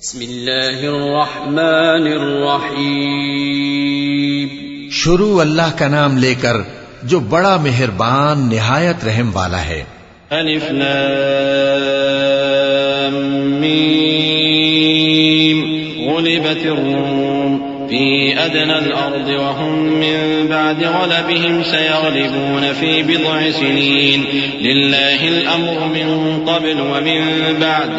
بسم اللہ الرحمن الرحیم. شروع اللہ کا نام لے کر جو بڑا مہربان نہایت رحم والا ہے. الف لام میم. غلبت الروم في أدنى الأرض وهم من بعد غلبهم سيغلبون في بضع سنين لله الأمر من قبل ومن بعد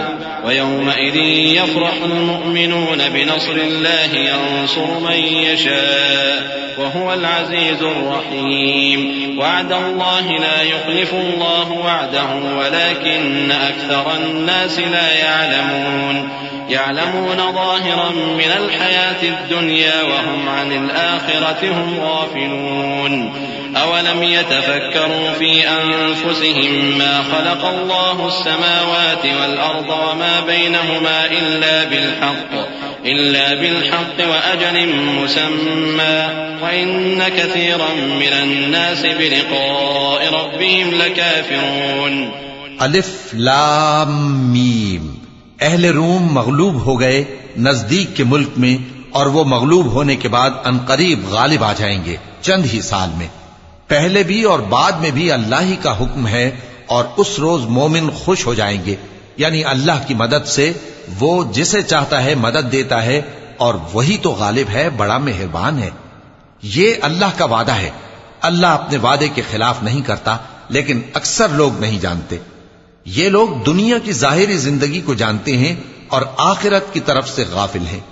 ويومئذ يفرح المؤمنون بنصر الله ينصر من يشاء وهو العزيز الرحيم. وعد الله لا يخلف الله وعده ولكن أكثر الناس لا يعلمون ظاهرا من الحياة الدنيا وهم عن الآخرة هم غافلون. أولم يتفكروا في أنفسهم ما خلق الله السماوات والأرض وما بينهما إلا بالحق وأجل مسمى وإن كثيرا من الناس بلقاء ربهم لكافرون. الف لام میم. اہل روم مغلوب ہو گئے نزدیک کے ملک میں، اور وہ مغلوب ہونے کے بعد عنقریب غالب آ جائیں گے چند ہی سال میں. پہلے بھی اور بعد میں بھی اللہ ہی کا حکم ہے، اور اس روز مومن خوش ہو جائیں گے، یعنی اللہ کی مدد سے وہ جسے چاہتا ہے مدد دیتا ہے، اور وہی تو غالب ہے، بڑا مہربان ہے. یہ اللہ کا وعدہ ہے. اللہ اپنے وعدے کے خلاف نہیں کرتا، لیکن اکثر لوگ نہیں جانتے. یہ لوگ دنیا کی ظاہری زندگی کو جانتے ہیں اور آخرت کی طرف سے غافل ہیں.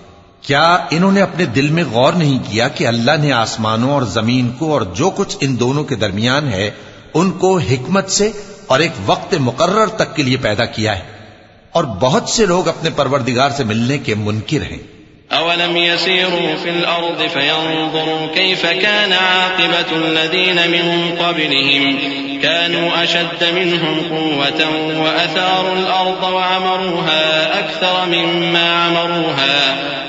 کیا انہوں نے اپنے دل میں غور نہیں کیا کہ اللہ نے آسمانوں اور زمین کو اور جو کچھ ان دونوں کے درمیان ہے ان کو حکمت سے اور ایک وقت مقرر تک کے لیے پیدا کیا ہے، اور بہت سے لوگ اپنے پروردگار سے ملنے کے منکر ہیں. أولم يسيروا في الأرض فينظروا كيف كان عاقبة الذين من قبلهم كانوا أشد منهم قوة وأثاروا الأرض وعمروها أكثر مما عمروها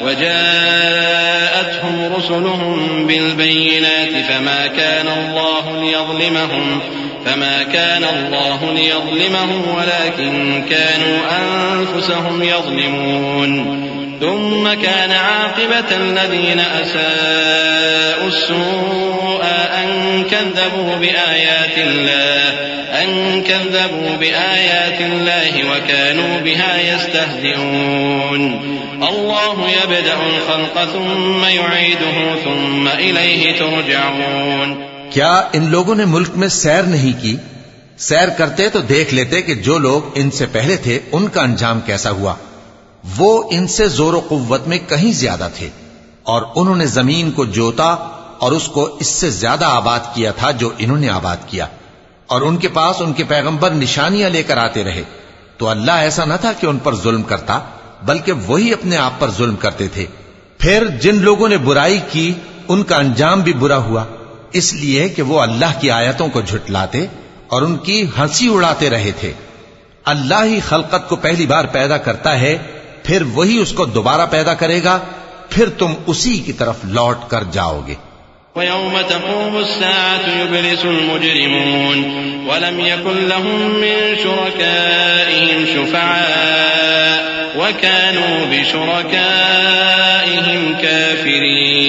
وجاءتهم رسلهم بالبينات فما كان الله ليظلمهم ولكن كانوا أنفسهم يظلمون. ثم كان عاقبة الذين أساءوا السوء أن كذبوا بآيات الله وكانوا بها يستهزئون. الله يبدأ الخلق ثم يعيده ثم إليه ترجعون. کیا ان لوگوں نے ملک میں سیر نہیں کی؟ سیر کرتے تو دیکھ لیتے کہ جو لوگ ان سے پہلے تھے ان کا انجام کیسا ہوا. وہ ان سے زور و قوت میں کہیں زیادہ تھے، اور انہوں نے زمین کو جوتا اور اس کو اس سے زیادہ آباد کیا تھا جو انہوں نے آباد کیا، اور ان کے پاس ان کے پیغمبر نشانیاں لے کر آتے رہے. تو اللہ ایسا نہ تھا کہ ان پر ظلم کرتا، بلکہ وہی اپنے آپ پر ظلم کرتے تھے. پھر جن لوگوں نے برائی کی ان کا انجام بھی برا ہوا، اس لیے کہ وہ اللہ کی آیتوں کو جھٹلاتے اور ان کی ہنسی اڑاتے رہے تھے. اللہ ہی خلقت کو پہلی بار پیدا کرتا ہے، پھر وہی اس کو دوبارہ پیدا کرے گا، پھر تم اسی کی طرف لوٹ کر جاؤ گے. وَيَوْمَ تَقُومُ السَّاعَةُ يُبْلِسُ الْمُجْرِمُونَ وَلَمْ يَكُنْ لَهُم مِّن شُرَكَائِهِمْ شُفَعَاءُ وَكَانُوا بِشُرَكَائِهِمْ كَافِرِينَ.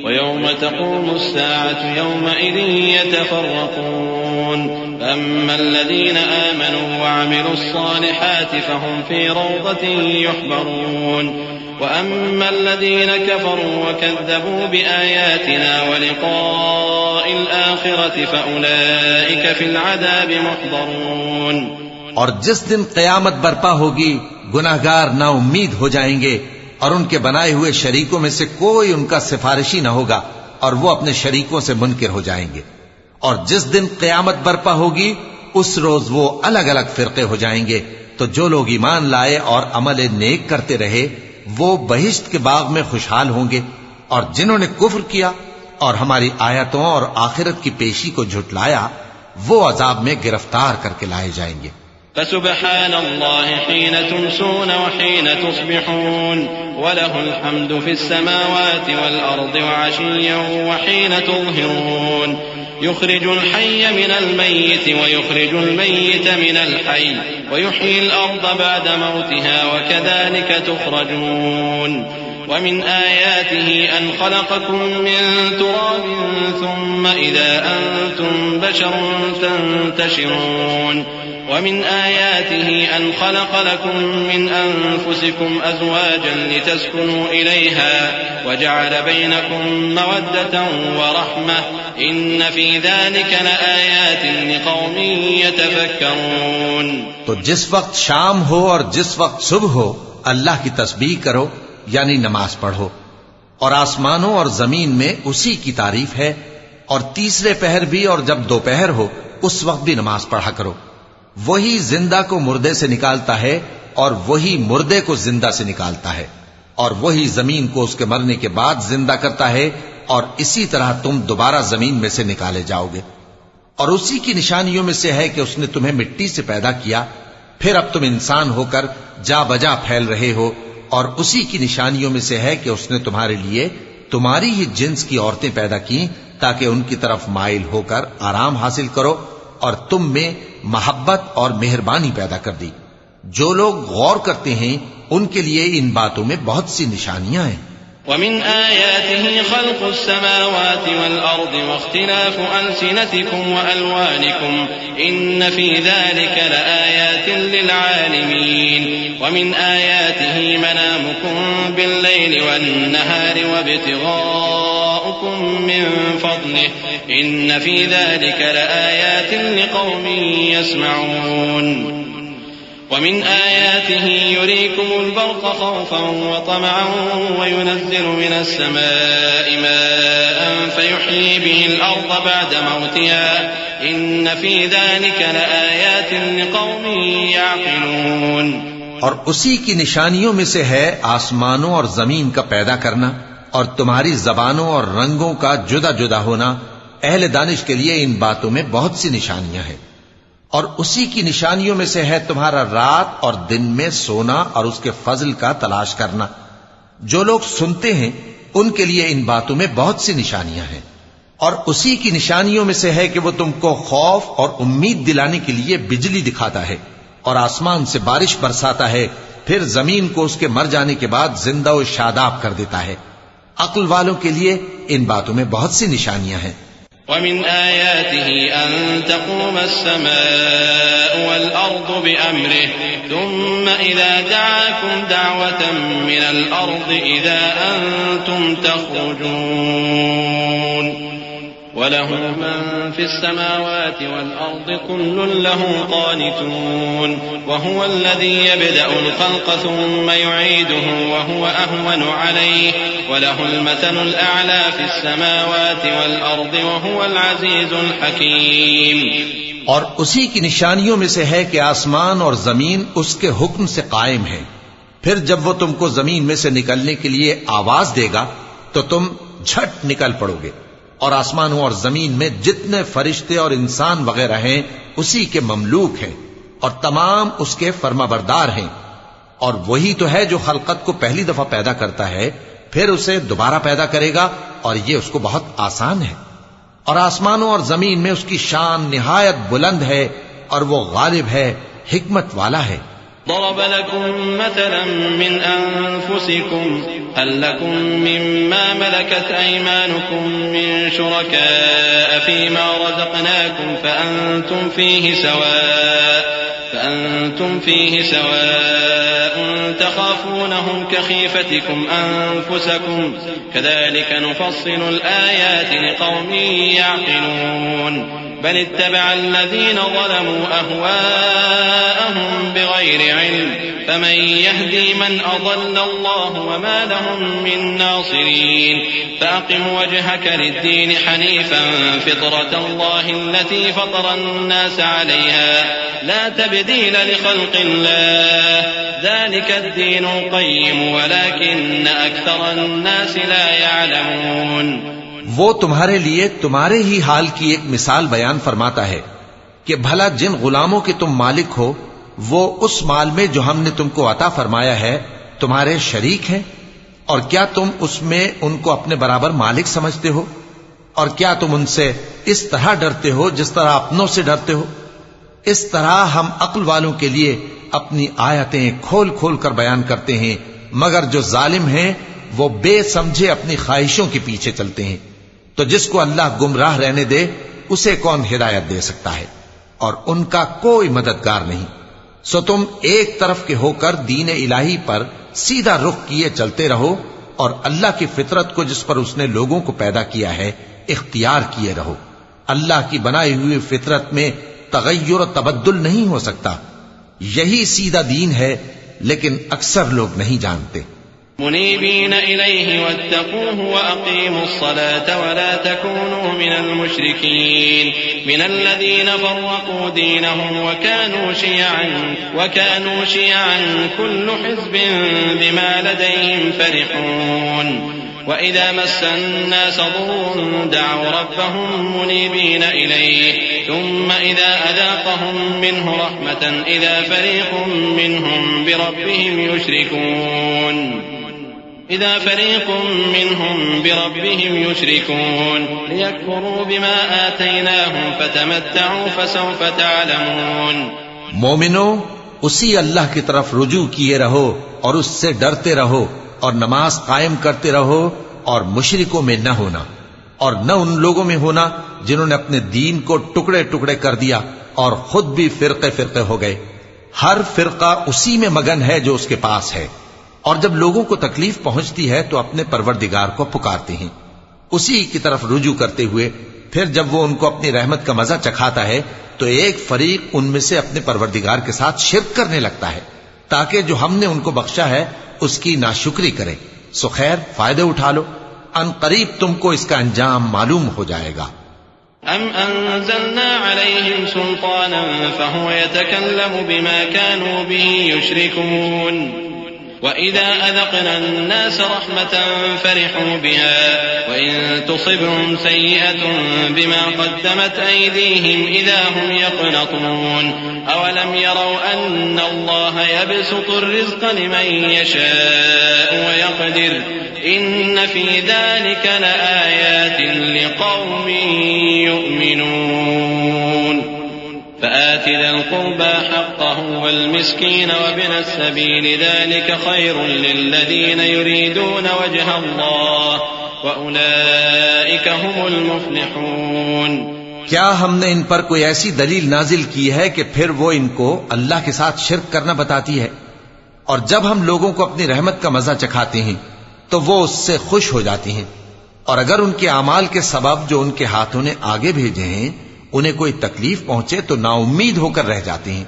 وَيَوْمَ تَقُومُ السَّاعَةُ يَوْمَئِذٍ يَتَفَرَّقُونَ. أما الذين آمنوا وعملوا الصالحات فهم في روضة يحبرون. وأما الذين كفروا وكذبوا بآياتنا ولقاء الآخرة فأولئك في العذاب محضرون. اور جس دن قیامت برپا ہوگی گناہگار نا امید ہو جائیں گے، اور ان کے بنائے ہوئے شریکوں میں سے کوئی ان کا سفارشی نہ ہوگا، اور وہ اپنے شریکوں سے منکر ہو جائیں گے. اور جس دن قیامت برپا ہوگی اس روز وہ الگ الگ فرقے ہو جائیں گے. تو جو لوگ ایمان لائے اور عمل نیک کرتے رہے وہ بہشت کے باغ میں خوشحال ہوں گے، اور جنہوں نے کفر کیا اور ہماری آیتوں اور آخرت کی پیشی کو جھٹلایا وہ عذاب میں گرفتار کر کے لائے جائیں گے. فسبحان الله حين تمسون وحين تصبحون وله الحمد في السماوات والأرض وعشيا وحين تظهرون. يخرج الحي من الميت ويخرج الميت من الحي ويحيي الأرض بعد موتها وكذلك تخرجون ومن آياته أن خلقكم من تراب ثم إذا أنتم بشر تنتشرون ومن آياته أن خلق لكم من أنفسكم أزواجا لتسكنوا إليها وجعل بينكم مودة ورحمة إن في ذلك لآيات لقوم يتفكرون. تو جس وقت شام ہو اور جس وقت صبح ہو اللہ کی تسبیح کرو یعنی نماز پڑھو، اور آسمانوں اور زمین میں اسی کی تعریف ہے، اور تیسرے پہر بھی اور جب دوپہر ہو اس وقت بھی نماز پڑھا کرو. وہی زندہ کو مردے سے نکالتا ہے اور وہی مردے کو زندہ سے نکالتا ہے، اور وہی زمین کو اس کے مرنے کے بعد زندہ کرتا ہے، اور اسی طرح تم دوبارہ زمین میں سے نکالے جاؤ گے. اور اسی کی نشانیوں میں سے ہے کہ اس نے تمہیں مٹی سے پیدا کیا، پھر اب تم انسان ہو کر جا بجا پھیل رہے ہو، اور اسی کی نشانیوں میں سے ہے کہ اس نے تمہارے لیے تمہاری ہی جنس کی عورتیں پیدا کی تاکہ ان کی طرف مائل ہو کر آرام حاصل کرو، اور تم میں محبت اور مہربانی پیدا کر دی. جو لوگ غور کرتے ہیں ان کے لیے ان باتوں میں بہت سی نشانیاں ہیں. ومن آياته خلق السماوات والأرض واختلاف ألسنتكم وألوانكم إن في ذلك لآيات للعالمين. ومن آياته منامكم بالليل والنهار وابتغاؤكم من فضله إن في ذلك لآيات لقوم يسمعون. ومن آياته يريكم البرق خوفا وطمعا وينزل من السماء ماء فيحيي به الأرض بعد موتها إن في ذلك لآيات لقوم يعقلون. اور اسی کی نشانیوں میں سے ہے آسمانوں اور زمین کا پیدا کرنا اور تمہاری زبانوں اور رنگوں کا جدا جدا ہونا. اہل دانش کے لیے ان باتوں میں بہت سی نشانیاں ہیں. اور اسی کی نشانیوں میں سے ہے تمہارا رات اور دن میں سونا اور اس کے فضل کا تلاش کرنا. جو لوگ سنتے ہیں ان کے لیے ان باتوں میں بہت سی نشانیاں ہیں. اور اسی کی نشانیوں میں سے ہے کہ وہ تم کو خوف اور امید دلانے کے لیے بجلی دکھاتا ہے اور آسمان سے بارش برساتا ہے، پھر زمین کو اس کے مر جانے کے بعد زندہ و شاداب کر دیتا ہے. عقل والوں کے لیے ان باتوں میں بہت سی نشانیاں ہیں. ومن آياته أن تقوم السماء والأرض بأمره ثم إذا دعاكم دعوة من الأرض إذا أنتم تخرجون وله من في السماوات والأرض كل له قانتون وهو الذي يبدأ الخلق ثم يعيده وهو أهون عليه وله المثل الأعلى في السماوات والأرض وهو العزيز الحكيم. اور اسی کی نشانیوں میں سے ہے کہ آسمان اور زمین اس کے حکم سے قائم ہے. پھر جب وہ تم کو زمین میں سے نکلنے کے لیے آواز دے گا تو تم جھٹ نکل پڑو گے. اور آسمانوں اور زمین میں جتنے فرشتے اور انسان وغیرہ ہیں اسی کے مملوک ہیں اور تمام اس کے فرما بردار ہیں. اور وہی تو ہے جو خلقت کو پہلی دفعہ پیدا کرتا ہے پھر اسے دوبارہ پیدا کرے گا، اور یہ اس کو بہت آسان ہے. اور آسمانوں اور زمین میں اس کی شان نہایت بلند ہے اور وہ غالب ہے، حکمت والا ہے. ضرب لكم مثلا من أنفسكم هل لكم مما ملكت أيمانكم من شركاء فيما رزقناكم فأنتم فيه سواء تخافونهم كخيفتكم أنفسكم كذلك نفصل الآيات لقوم يعقلون. بل اتبع الذين ظلموا أهواءهم بغير علم فمن يهدي من أضل الله وما لهم من ناصرين. فأقم وجهك للدين حنيفا فطرة الله التي فطر الناس عليها لا تبديل لخلق الله ذلك الدين القيم ولكن أكثر الناس لا يعلمون. وہ تمہارے لیے تمہارے ہی حال کی ایک مثال بیان فرماتا ہے کہ بھلا جن غلاموں کے تم مالک ہو وہ اس مال میں جو ہم نے تم کو عطا فرمایا ہے تمہارے شریک ہیں، اور کیا تم اس میں ان کو اپنے برابر مالک سمجھتے ہو؟ اور کیا تم ان سے اس طرح ڈرتے ہو جس طرح اپنوں سے ڈرتے ہو؟ اس طرح ہم عقل والوں کے لیے اپنی آیتیں کھول کھول کر بیان کرتے ہیں، مگر جو ظالم ہیں وہ بے سمجھے اپنی خواہشوں کے پیچھے چلتے ہیں۔ تو جس کو اللہ گمراہ رہنے دے اسے کون ہدایت دے سکتا ہے، اور ان کا کوئی مددگار نہیں۔ سو تم ایک طرف کے ہو کر دین الہی پر سیدھا رخ کیے چلتے رہو، اور اللہ کی فطرت کو جس پر اس نے لوگوں کو پیدا کیا ہے اختیار کیے رہو۔ اللہ کی بنائی ہوئی فطرت میں تغیر و تبدل نہیں ہو سکتا، یہی سیدھا دین ہے، لیکن اکثر لوگ نہیں جانتے۔ منيبين إليه واتقوه وأقيموا الصلاة ولا تكونوا من المشركين من الذين فرقوا دينهم وكانوا شيعا كل حزب بما لديهم فرحون وإذا مس الناس ضر دعوا ربهم منيبين إليه ثم إذا أذاقهم منه رحمة إذا فريق منهم بربهم يشركون ليكفروا بما آتيناهم فتمتعوا فسوف تعلمون۔ مومنو، اسی اللہ کی طرف رجوع کیے رہو اور اس سے ڈرتے رہو، اور نماز قائم کرتے رہو، اور مشرکوں میں نہ ہونا، اور نہ ان لوگوں میں ہونا جنہوں نے اپنے دین کو ٹکڑے ٹکڑے کر دیا اور خود بھی فرقے فرقے ہو گئے۔ ہر فرقہ اسی میں مگن ہے جو اس کے پاس ہے، اور جب لوگوں کو تکلیف پہنچتی ہے تو اپنے پروردگار کو پکارتے ہیں، اسی کی طرف رجوع کرتے ہوئے۔ پھر جب وہ ان کو اپنی رحمت کا مزہ چکھاتا ہے تو ایک فریق ان میں سے اپنے پروردگار کے ساتھ شرک کرنے لگتا ہے، تاکہ جو ہم نے ان کو بخشا ہے اس کی ناشکری کرے۔ سو خیر، فائدے اٹھا لو، ان قریب تم کو اس کا انجام معلوم ہو جائے گا۔ أَمْ أَنزَلْنَا عَلَيْهِمْ سُلْطَانًا فَهُوَ يَتَكَلَّمُ بِمَا كَانُوا بِهِ يُشْرِكُونَ وَإِذَا أَذَقْنَا النَّاسَ رَحْمَةً فَرِحُوا بِهَا وَإِن تُصِبْهُمْ سَيِّئَةٌ بِمَا قَدَّمَتْ أَيْدِيهِمْ إِذَا هُمْ يَقْنَطُونَ أَوَلَمْ يَرَوْا أَنَّ اللَّهَ يَبْسُطُ الرِّزْقَ لِمَن يَشَاءُ وَيَقْدِرُ إِنَّ فِي ذَلِكَ لَآيَاتٍ لِقَوْمٍ يُؤْمِنُونَ فآت ذا القربى حقه والمسكين وابن السبيل ذلك خير للذين يريدون وجه الله وأولئك هم المفلحون۔ کیا ہم نے ان پر کوئی ایسی دلیل نازل کی ہے کہ پھر وہ ان کو اللہ کے ساتھ شرک کرنا بتاتی ہے؟ اور جب ہم لوگوں کو اپنی رحمت کا مزہ چکھاتے ہیں تو وہ اس سے خوش ہو جاتی ہیں، اور اگر ان کے اعمال کے سبب جو ان کے ہاتھوں نے آگے بھیجے ہیں انہیں کوئی تکلیف پہنچے تو نا امید ہو کر رہ جاتے ہیں۔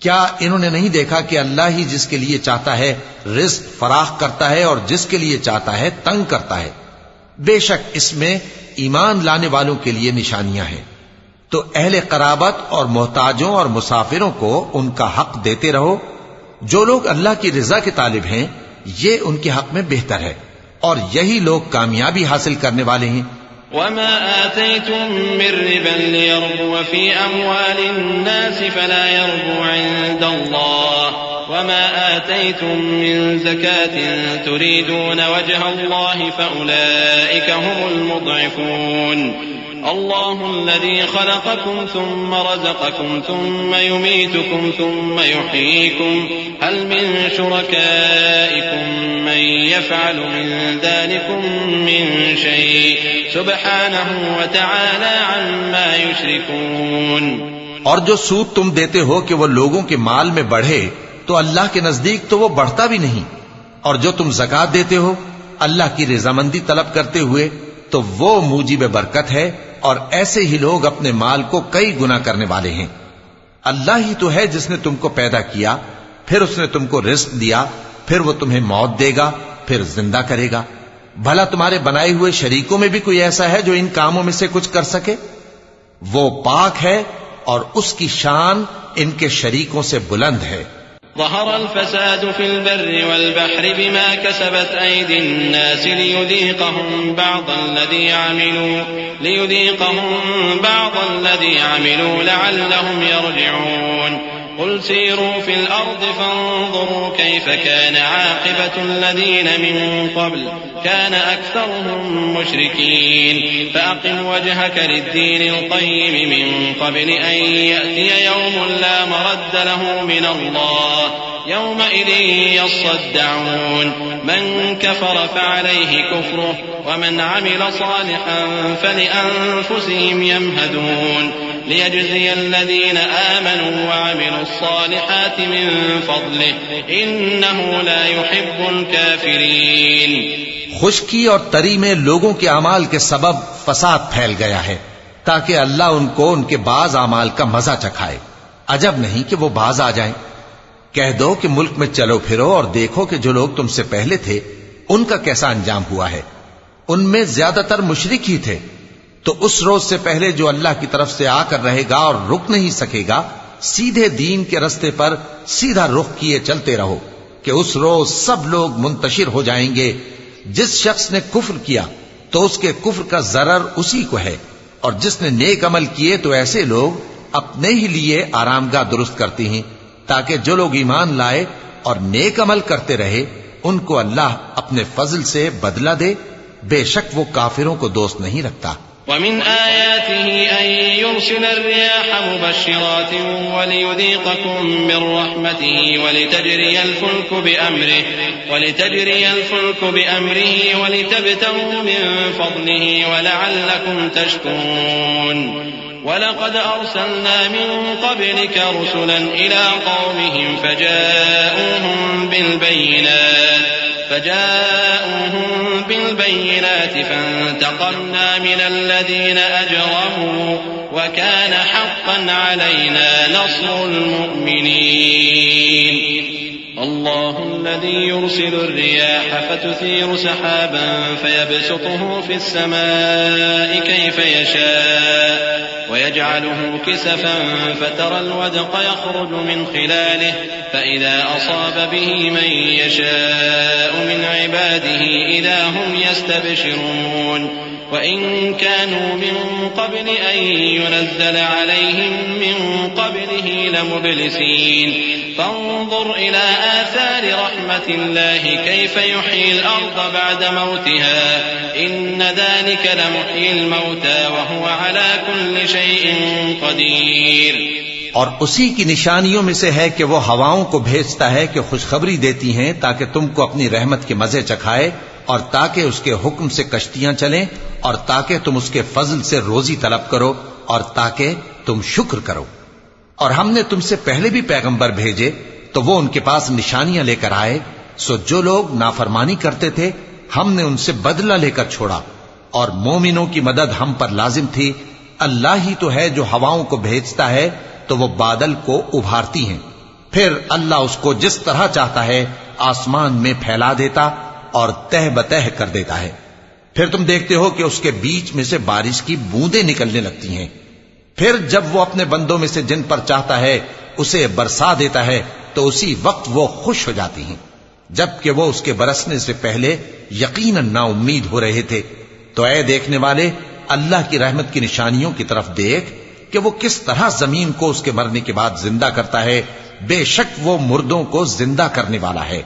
کیا انہوں نے نہیں دیکھا کہ اللہ ہی جس کے لیے چاہتا ہے رزق فراخ کرتا ہے اور جس کے لیے چاہتا ہے تنگ کرتا ہے؟ بے شک اس میں ایمان لانے والوں کے لیے نشانیاں ہیں۔ تو اہل قرابت اور محتاجوں اور مسافروں کو ان کا حق دیتے رہو۔ جو لوگ اللہ کی رضا کے طالب ہیں یہ ان کے حق میں بہتر ہے، اور یہی لوگ کامیابی حاصل کرنے والے ہیں۔ وما آتيتم من ربا ليربو في أموال الناس فلا يربو عند الله وما آتيتم من زكاة تريدون وجه الله فأولئك هم المضعفون۔ الله الذي خلقكم ثم رزقكم ثم يميتكم ثم يحييكم هل من شركائكم من يفعل من ذلكم من شيء سبحانه وتعالى عما يشركون۔ اور جو سود تم دیتے ہو کہ وہ لوگوں کے مال میں بڑھے تو اللہ کے نزدیک تو وہ بڑھتا بھی نہیں، اور جو تم زکوٰۃ دیتے ہو اللہ کی رضامندی طلب کرتے ہوئے تو وہ موجب برکت ہے، اور ایسے ہی لوگ اپنے مال کو کئی گنا کرنے والے ہیں۔ اللہ ہی تو ہے جس نے تم کو پیدا کیا، پھر اس نے تم کو رزق دیا، پھر وہ تمہیں موت دے گا، پھر زندہ کرے گا۔ بھلا تمہارے بنائے ہوئے شریکوں میں بھی کوئی ایسا ہے جو ان کاموں میں سے کچھ کر سکے؟ وہ پاک ہے اور اس کی شان ان کے شریکوں سے بلند ہے۔ ظهر الفساد في البر والبحر بما كسبت أيدي الناس ليذيقهم بعض الذي عملوا لعلهم يرجعون قل سيروا في الأرض فانظروا كيف كان عاقبة الذين من قبل كان أكثرهم مشركين فأقم وجهك للدين القيم من قبل أن يأتي يوم لا مرد له من الله يومئذ يصدعون من كفر فعليه كفره ومن عمل صالحا فلأنفسهم يمهدون ليجزي الذين آمنوا وعملوا الصالحات من فضله إنه لا يحب الكافرين. خشکی اور تری میں لوگوں کے اعمال کے سبب فساد پھیل گیا ہے تاکہ اللہ ان کو ان کے بعض اعمال کا مزہ چکھائے. عجب نہیں کہ وہ باز آ جائیں. کہہ دو کہ ملک میں چلو پھرو اور دیکھو کہ جو لوگ تم سے پہلے تھے ان کا کیسا انجام ہوا ہے. ان میں زیادہ تر مشرک ہی تھے. تو اس روز سے پہلے جو اللہ کی طرف سے آ کر رہے گا اور رک نہیں سکے گا، سیدھے دین کے رستے پر سیدھا رخ کیے چلتے رہو کہ اس روز سب لوگ منتشر ہو جائیں گے. جس شخص نے کفر کیا تو اس کے کفر کا ضرر اسی کو ہے، اور جس نے نیک عمل کیے تو ایسے لوگ اپنے ہی لیے آرامگاہ درست کرتی ہیں تاکہ جو لوگ ایمان لائے اور نیک عمل کرتے رہے ان کو اللہ اپنے فضل سے بدلہ دے. بے شک وہ کافروں کو دوست نہیں رکھتا. ومن آياته أن يرسل الرياح مبشرات وليذيقكم من رحمته ولتجري الفلك بأمره ولتبتغوا من فضله ولعلكم تشكرون. ولقد أرسلنا من قبلك رسلا إلى قومهم فجاءوهم بالبينات فانتقمنا من الذين أجرموا وكان حقا علينا نصر المؤمنين. الله الذي يرسل الرياح فتثير سحابا فيبسطه في السماء كيف يشاء ويجعله كسفا فترى الودق يخرج من خلاله فإذا أصاب به من يشاء من عباده إذا هم يستبشرون. وإن كانوا من قبل أن ينزل عليهم من قبله لمبلسين. فانظر إلى آثار رحمة الله كيف يحيي الأرض بعد موتها إن ذلك لمحيي الموتى وهو على كل شيء قدير. اور اسی کی نشانیوں میں سے ہے کہ وہ ہواؤں کو بھیجتا ہے کہ خوشخبری دیتی ہیں تاکہ تم کو اپنی رحمت کے مزے چکھائے، اور تاکہ اس کے حکم سے کشتیاں چلیں، اور تاکہ تم اس کے فضل سے روزی طلب کرو، اور تاکہ تم شکر کرو. اور ہم نے تم سے پہلے بھی پیغمبر بھیجے تو وہ ان کے پاس نشانیاں لے کر آئے، سو جو لوگ نافرمانی کرتے تھے ہم نے ان سے بدلہ لے کر چھوڑا، اور مومنوں کی مدد ہم پر لازم تھی. اللہ ہی تو ہے جو ہواؤں کو بھیجتا ہے تو وہ بادل کو ابھارتی ہیں، پھر اللہ اس کو جس طرح چاہتا ہے آسمان میں پھیلا دیتا اور تہ بتہ کر دیتا ہے. پھر تم دیکھتے ہو کہ اس کے بیچ میں سے بارش کی بوندیں نکلنے لگتی ہیں. پھر جب وہ اپنے بندوں میں سے جن پر چاہتا ہے اسے برسا دیتا ہے تو اسی وقت وہ خوش ہو جاتی ہیں، جبکہ وہ اس کے برسنے سے پہلے یقیناً نا امید ہو رہے تھے. تو اے دیکھنے والے، اللہ کی رحمت کی نشانیوں کی طرف دیکھ کہ وہ کس طرح زمین کو اس کے مرنے کے بعد زندہ کرتا ہے. بے شک وہ مردوں کو زندہ کرنے والا ہے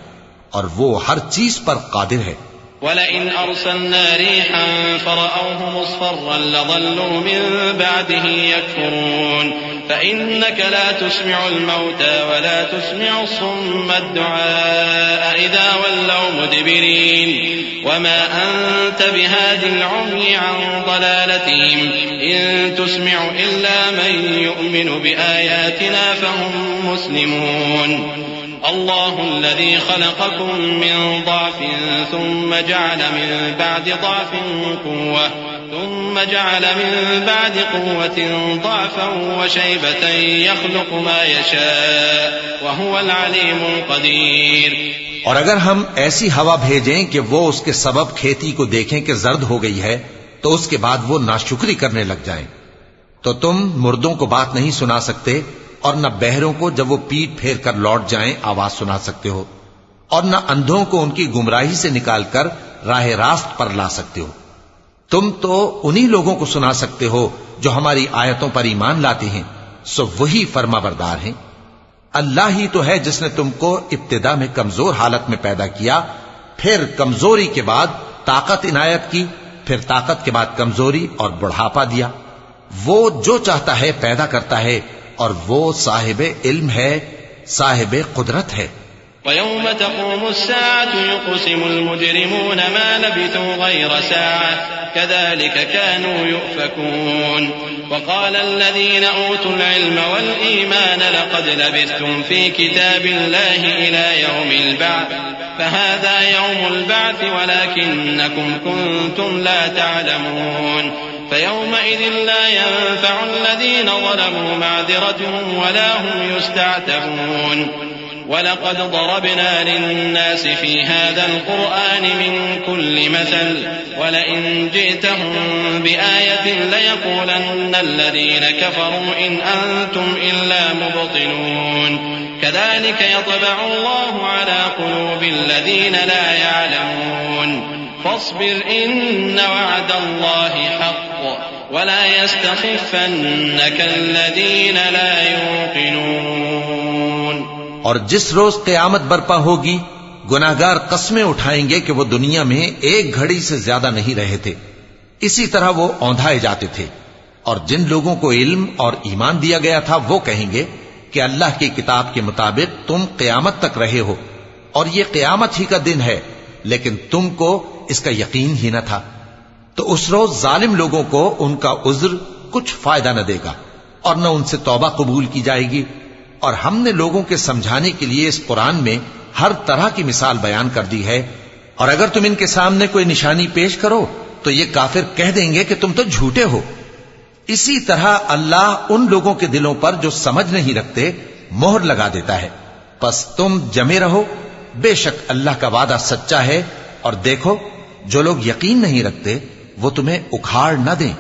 اور وہ ہر چیز پر قادر ہے. وَلَئِنْ أَرْسَلْنَا رِيحًا فَرَأَوْهُ مُصْفَرًّا لَظَلُّوا مِن بَعْدِهِ يَكْفُرُونَ فَإِنَّكَ لَا تُسْمِعُ الْمَوْتَى وَلَا تُسْمِعُ الصُّمَّ الدُّعَاءَ إِذَا وَلَّوْا مُدْبِرِينَ وَمَا أَنْتَ بِهَادِ الْعُمْيِ عَنْ ضَلَالَتِهِمْ إِن تُسْمِعُ إِلَّا مَن يُؤْمِنُ بِآيَاتِنَا فَهُم مُسْلِمُونَ. الله الذي خلقكم من ضعف ثم جعل من بعد ضعف قوة ثم جعل من بعد قوة ضعفا وشيبة يخلق ما يشاء وهو العليم القدير. اور اگر ہم ایسی ہوا بھیجیں کہ وہ اس کے سبب کھیتی کو دیکھیں کہ زرد ہو گئی ہے تو اس کے بعد وہ ناشکری کرنے لگ جائیں، تو تم مردوں کو بات نہیں سنا سکتے، اور نہ بہروں کو جب وہ پیٹ پھیر کر لوٹ جائیں آواز سنا سکتے ہو، اور نہ اندھوں کو ان کی گمراہی سے نکال کر راہ راست پر لا سکتے ہو. تم تو انہی لوگوں کو سنا سکتے ہو جو ہماری آیتوں پر ایمان لاتے ہیں، سو وہی فرما بردار ہیں. اللہ ہی تو ہے جس نے تم کو ابتدا میں کمزور حالت میں پیدا کیا، پھر کمزوری کے بعد طاقت عنایت کی، پھر طاقت کے بعد کمزوری اور بڑھاپا دیا۔ وہ جو چاہتا ہے پیدا کرتا ہے، اور وہ صاحب علم ہے، صاحب قدرت ہے۔ ويوم تقوم الساعة يقسم المجرمون ما لبثوا غير ساعة كذلك كانوا يؤفكون وقال الذين أوتوا العلم والإيمان لقد لبثتم في كتاب الله إلى يوم البعث فهذا يوم البعث ولكنكم كنتم لا تعلمون فيومئذ لا ينفع الذين ظلموا معذرتهم ولا هم يستعتبون وَلَقَدْ ضَرَبْنَا لِلنَّاسِ فِي هَذَا الْقُرْآنِ مِنْ كُلِّ مَثَلٍ وَلَئِنْ جِئْتَهُمْ بِآيَةٍ لَيَقُولَنَّ الَّذِينَ كَفَرُوا إِنْ أَنْتُمْ إِلَّا مُبْطِلُونَ كَذَلِكَ يَطْبَعُ اللَّهُ عَلَى قُلُوبِ الَّذِينَ لَا يَعْلَمُونَ فَاصْبِرْ إِنَّ وَعْدَ اللَّهِ حَقٌّ وَلَا يَسْتَخِفَّنَّكَ الَّذِينَ لَا يُوقِنُونَ۔ اور جس روز قیامت برپا ہوگی گناہگار قسمیں اٹھائیں گے کہ وہ دنیا میں ایک گھڑی سے زیادہ نہیں رہے تھے، اسی طرح وہ اوندھائے جاتے تھے۔ اور جن لوگوں کو علم اور ایمان دیا گیا تھا وہ کہیں گے کہ اللہ کی کتاب کے مطابق تم قیامت تک رہے ہو، اور یہ قیامت ہی کا دن ہے، لیکن تم کو اس کا یقین ہی نہ تھا۔ تو اس روز ظالم لوگوں کو ان کا عذر کچھ فائدہ نہ دے گا، اور نہ ان سے توبہ قبول کی جائے گی۔ اور ہم نے لوگوں کے سمجھانے کے لیے اس قرآن میں ہر طرح کی مثال بیان کر دی ہے، اور اگر تم ان کے سامنے کوئی نشانی پیش کرو تو یہ کافر کہہ دیں گے کہ تم تو جھوٹے ہو۔ اسی طرح اللہ ان لوگوں کے دلوں پر جو سمجھ نہیں رکھتے مہر لگا دیتا ہے۔ پس تم جمے رہو، بے شک اللہ کا وعدہ سچا ہے، اور دیکھو جو لوگ یقین نہیں رکھتے وہ تمہیں اکھاڑ نہ دیں۔